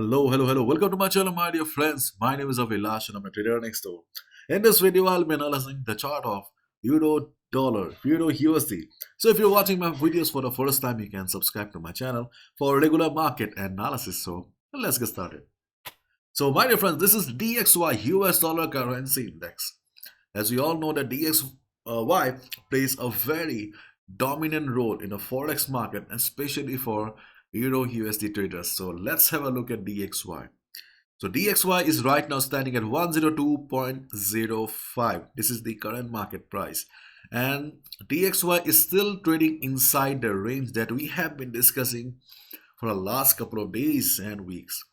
Hello. Welcome to my channel, my dear friends. My name is Avilash and I'm a trader next door. In this video, I'll be analyzing the chart of Euro Dollar, Euro USD. So if you're watching my videos for the first time, you can subscribe to my channel for regular market analysis. So let's get started. So my dear friends, this is DXY US Dollar Currency Index. As we all know that DXY plays a very dominant role in the Forex market, especially for Euro USD traders. So let's have a look at DXY. So DXY is right now standing at 102.05. This is the current market price. And DXY is still trading inside the range that we have been discussing for the last couple of days and weeks.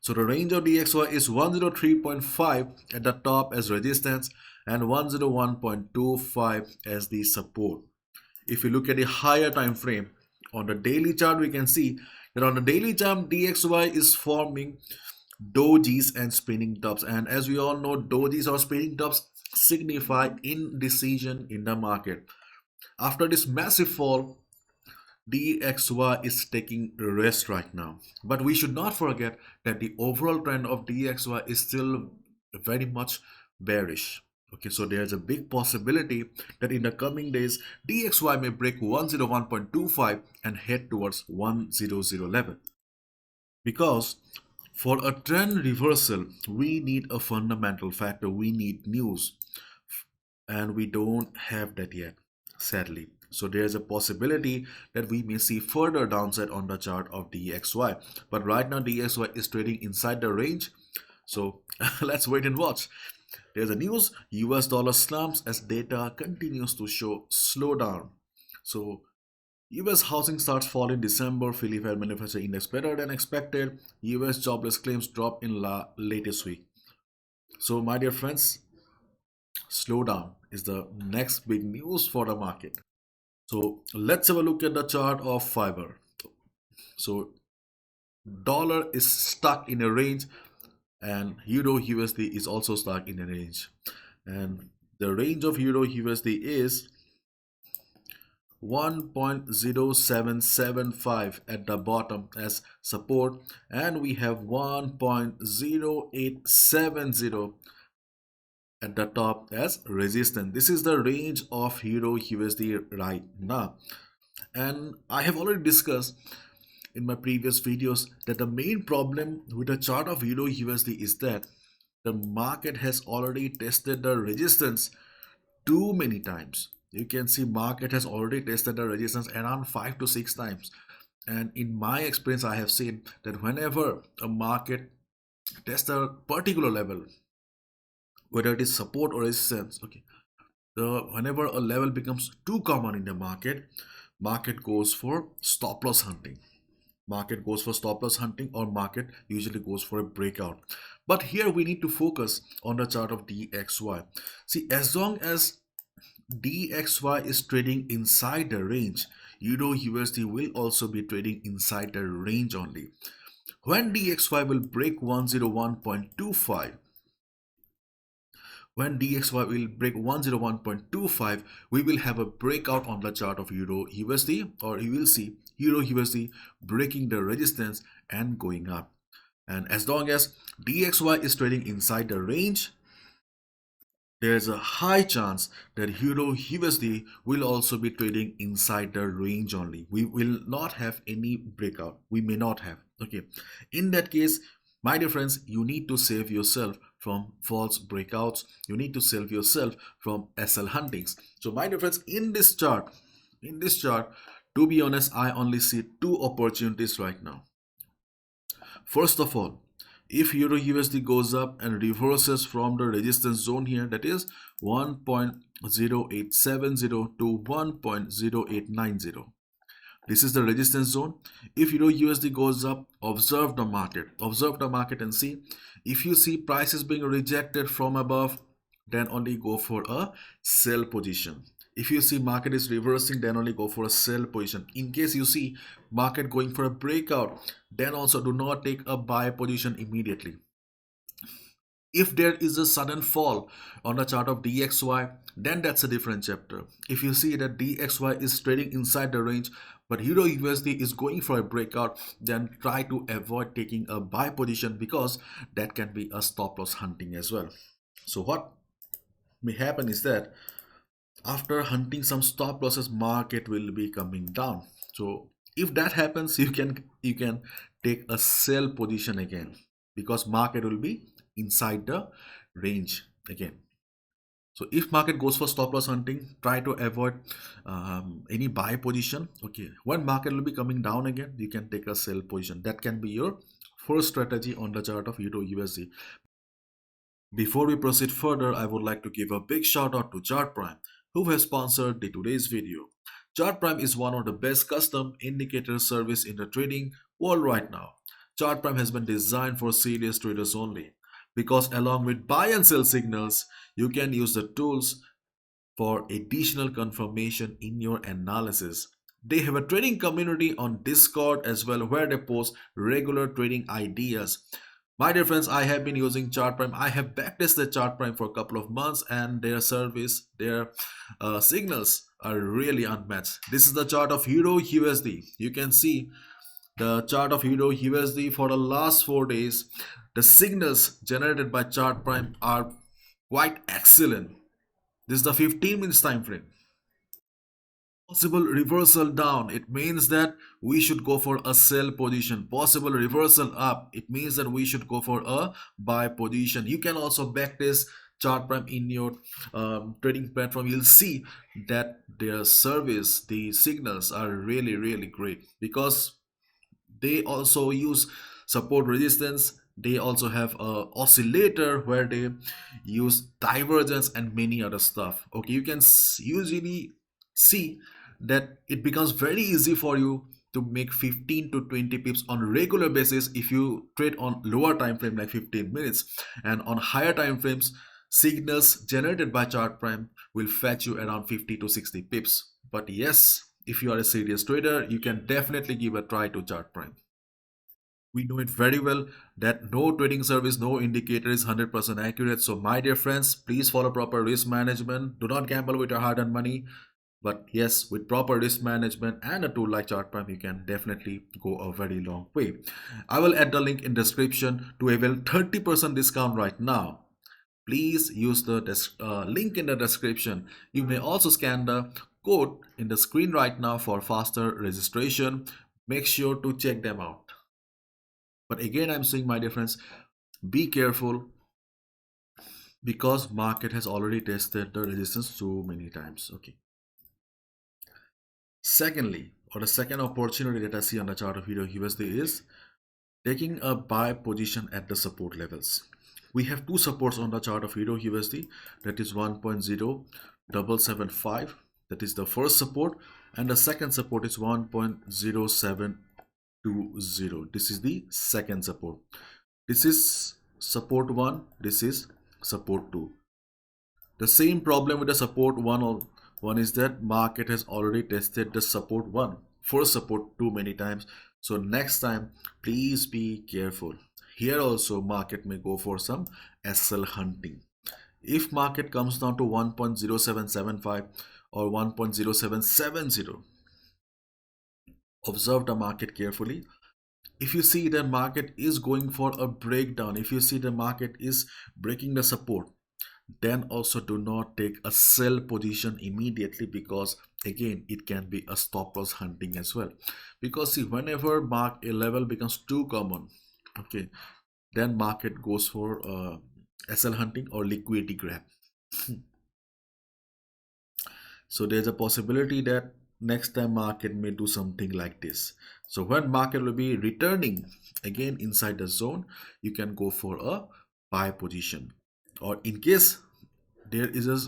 So the range of DXY is 103.5 at the top as resistance and 101.25 as the support. If you look at the higher time frame, on the daily chart, we can see that on the daily chart, DXY is forming dojis and spinning tops. And as we all know, dojis or spinning tops signify indecision in the market. After this massive fall, DXY is taking rest right now. But we should not forget that the overall trend of DXY is still very much bearish. Okay, so there's a big possibility that in the coming days, DXY may break 101.25 and head towards 10011. Because for a trend reversal, we need a fundamental factor, we need news. And we don't have that yet, sadly. So there's a possibility that we may see further downside on the chart of DXY. But right now, DXY is trading inside the range. So let's wait and watch. There's a news, US dollar slumps as data continues to show slowdown. So US housing starts fall in December, Philly Fed Manufacturing Index better than expected, US jobless claims drop in latest week. So my dear friends, slowdown is the next big news for the market. So let's have a look at the chart of fiber. So dollar is stuck in a range and Euro USD is also stuck in a range, and the range of Euro USD is 1.0775 at the bottom as support, and we have 1.0870 at the top as resistance. This is the range of Euro USD right now, and I have already discussed in my previous videos that the main problem with the chart of Euro USD is that the market has already tested the resistance too many times. You can see market has already tested the resistance around 5 to 6 times, and in my experience I have seen that whenever a market tests a particular level, whether it is support or resistance, okay, whenever a level becomes too common in the market goes for stop loss hunting. Market goes for stop loss hunting, or market usually goes for a breakout. But here we need to focus on the chart of DXY. See, as long as DXY is trading inside the range, Euro USD will also be trading inside the range only. When DXY will break 101.25, we will have a breakout on the chart of Euro USD, or you will see Euro USD breaking the resistance and going up. And as long as DXY is trading inside the range, there's a high chance that Euro USD will also be trading inside the range only. We will not have any breakout. We may not have. Okay. In that case, my dear friends, you need to save yourself from false breakouts. You need to save yourself from SL huntings. So my dear friends, in this chart, to be honest, I only see two opportunities right now. First of all, if Euro USD goes up and reverses from the resistance zone here, that is 1.0870 to 1.0890. This is the resistance zone. If Euro USD goes up, observe the market and see. If you see prices being rejected from above, then only go for a sell position. If you see market is reversing, then only go for a sell position. In case you see market going for a breakout, then also do not take a buy position immediately. If there is a sudden fall on the chart of DXY, then that's a different chapter. If you see that DXY is trading inside the range, but Euro USD is going for a breakout, then try to avoid taking a buy position because that can be a stop loss hunting as well. So what may happen is that after hunting some stop losses, market will be coming down. So if that happens, you can take a sell position again because market will be inside the range again. So if market goes for stop loss hunting, try to avoid any buy position. Okay, when market will be coming down again, you can take a sell position. That can be your first strategy on the chart of Euro USD. Before we proceed further, I would like to give a big shout out to Chart Prime, who has sponsored today's video. Chart Prime is one of the best custom indicator service in the trading world right now. Chart Prime has been designed for serious traders only because along with buy and sell signals, you can use the tools for additional confirmation in your analysis. They have a trading community on Discord as well where they post regular trading ideas. My dear friends, I have been using Chart Prime. I have backtested Chart Prime for a couple of months and their service, their signals are really unmatched. This is the chart of Euro USD. You can see the chart of Euro USD for the last 4 days. The signals generated by Chart Prime are quite excellent. This is the 15 minutes time frame. Possible reversal down, it means that we should go for a sell position. Possible reversal up, it means that we should go for a buy position. You can also backtest Chart Prime in your trading platform. You'll see that their service, the signals are really great because they also use support resistance. They also have a oscillator where they use divergence and many other stuff. Okay, you can usually see that it becomes very easy for you to make 15 to 20 pips on regular basis if you trade on lower time frame like 15 minutes, and on higher time frames signals generated by Chart Prime will fetch you around 50 to 60 pips. But yes, if you are a serious trader, you can definitely give a try to Chart Prime. We know it very well that no trading service, no indicator is 100% accurate. So my dear friends, please follow proper risk management. Do not gamble with your hard-earned money. But yes, with proper risk management and a tool like Chart Prime, you can definitely go a very long way. I will add the link in description to avail 30% discount right now. Please use the link in the description. You may also scan the code in the screen right now for faster registration. Make sure to check them out. But again, I'm saying, my dear friends, be careful because market has already tested the resistance so many times. Okay. Secondly, or the second opportunity that I see on the chart of Euro USD is taking a buy position at the support levels. We have two supports on the chart of Euro USD, that is 1.0775, that is the first support, and the second support is 1.0720. This is the second support. This is support 1, this is support 2. The same problem with the support 1 is that market has already tested the support 1, first support too many times. So next time, please be careful. Here also market may go for some SL hunting. If market comes down to 1.0775 or 1.0770, observe the market carefully. If you see the market is going for a breakdown, if you see the market is breaking the support, then also do not take a sell position immediately because again it can be a stop loss hunting as well. Because see, whenever a level becomes too common, okay, then market goes for SL hunting or liquidity grab. So there's a possibility that next time market may do something like this. So when market will be returning again inside the zone, you can go for a buy position. Or in case there is a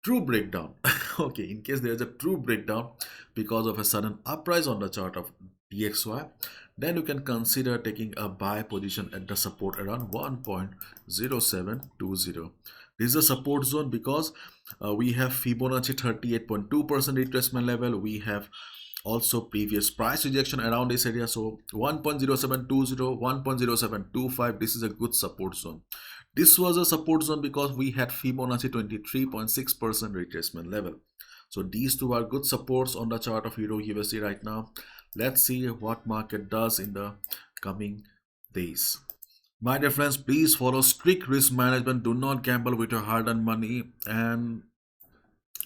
true breakdown, okay, in case there is a true breakdown because of a sudden uprise on the chart of DXY, then you can consider taking a buy position at the support around 1.0720. This is a support zone because we have Fibonacci 38.2% retracement level. We have also previous price rejection around this area. So 1.0720, 1.0725, this is a good support zone. This was a support zone because we had Fibonacci 23.6% retracement level. So these two are good supports on the chart of Euro USD right now. Let's see what market does in the coming days. My dear friends, please follow strict risk management. Do not gamble with your hard-earned money, and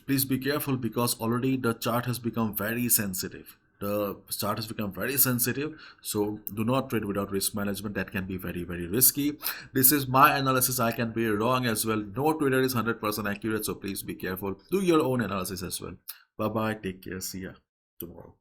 please be careful because already the chart has become very sensitive. The chart has become very sensitive, so do not trade without risk management. That can be very, very risky. This is my analysis. I can be wrong as well. No trader is 100% accurate, so please be careful. Do your own analysis as well. Bye bye. Take care. See ya tomorrow.